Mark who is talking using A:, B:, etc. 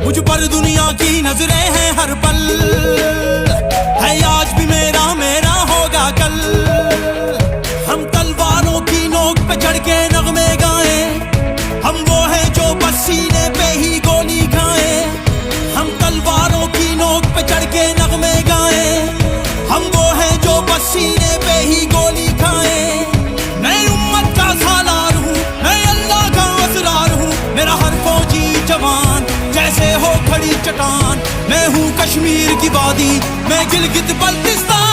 A: मुझ पर दुनिया की नजरें हैं हर पल, है आज भी मेरा मेरा होगा कल। हम तलवारों की नोक पे चढ़ के नगमे गाए, हम वो हैं जो बस सीने पे ही गोली खाए। हम तलवारों की नोक पे चढ़ के नगमे गाए, हम वो हैं जो बस सीने पे ही गोली खाए। मैं उम्मत का सालार हूँ, मैं अल्लाह का असरार हूँ। मेरा हर फौजी जवान जैसे हो खड़ी चट्टान। मैं हूँ कश्मीर की वादी, मैं गिलगित बल्तिस्तान।